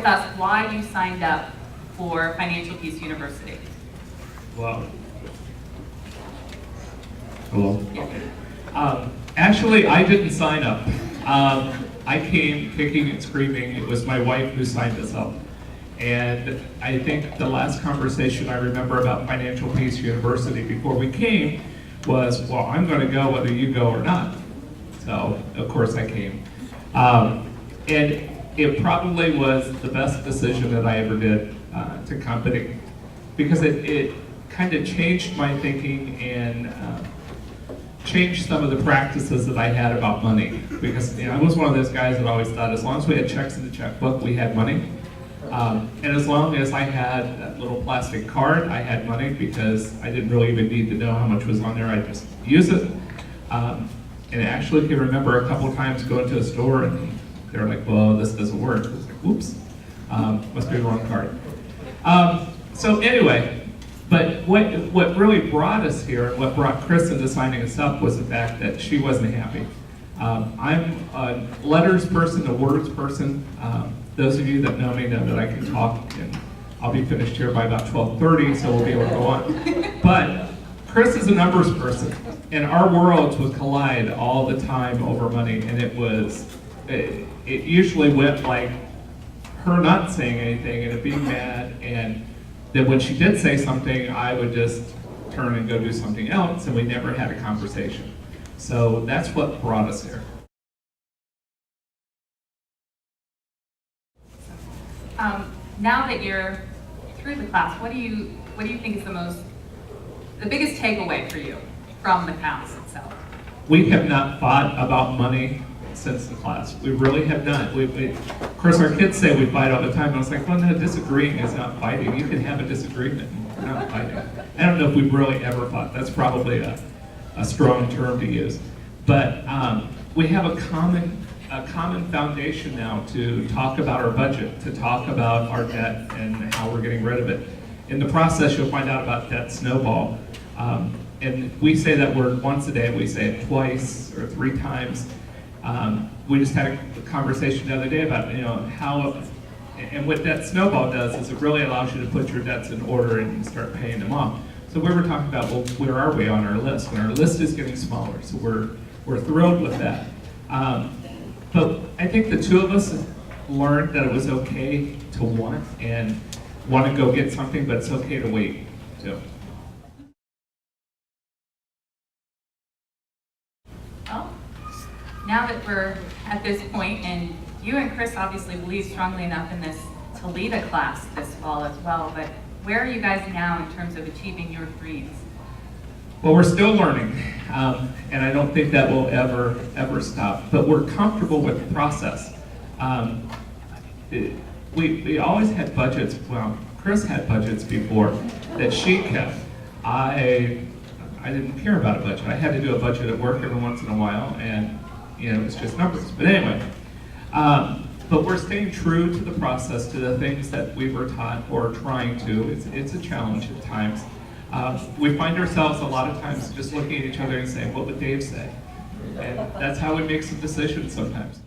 with us why you signed up for Financial Peace University. Well, hello. Yeah. Actually, I didn't sign up. I came kicking and screaming. It was my wife who signed us up. And I think the last conversation I remember about Financial Peace University before we came was, well, I'm going to go whether you go or not. So, of course, I came. And it probably was the best decision that I ever did to come, because it kind of changed my thinking and changed some of the practices that I had about money. Because I was one of those guys that always thought as long as we had checks in the checkbook, we had money. And as long as I had that little plastic card, I had money, because I didn't really even need to know how much was on there. I just use it. And actually, if you remember a couple of times going to a store and they're like, well, this doesn't work. It's like, whoops, must be the wrong card. So anyway, but what really brought us here, and what brought Chris into signing us up, was the fact that she wasn't happy. I'm a letters person, a words person. Those of you that know me know that I can talk, and I'll be finished here by about 12:30, so we'll be able to go on. But Chris is a numbers person, and our worlds would collide all the time over money, and it usually went like her not saying anything and it being mad, and then when she did say something, I would just turn and go do something else, and we never had a conversation. So that's what brought us here. Now that you're through the class, what do you think is the biggest takeaway for you from the class itself? We have not fought about money since the class. We really have not. Of course, our kids say we fight all the time. I was like, well, no, disagreeing is not fighting. You can have a disagreement, we're not fighting. I don't know if we've really ever fought. That's probably a strong term to use. But we have a common foundation now to talk about our budget, to talk about our debt and how we're getting rid of it. In the process, you'll find out about debt snowball. And we say that word once a day. We say it twice or 3 times. We just had a conversation the other day about how, and what debt snowball does is it really allows you to put your debts in order and start paying them off. So we were talking about, well, where are we on our list? And our list is getting smaller, so we're thrilled with that. But I think the two of us learned that it was okay to want to go get something, but it's okay to wait too. Well, now that we're at this point, and you and Chris obviously believe strongly enough in this to lead a class this fall as well, but where are you guys now in terms of achieving your dreams? Well, we're still learning, and I don't think that will ever stop, but we're comfortable with the process. We always had budgets. Well, Chris had budgets before that she kept. I didn't care about a budget. I had to do a budget at work every once in a while, and it was just numbers. But anyway, but we're staying true to the process, to the things that we were taught, or trying to. It's a challenge at times. We find ourselves a lot of times just looking at each other and saying, what would Dave say? And that's how we make some decisions sometimes.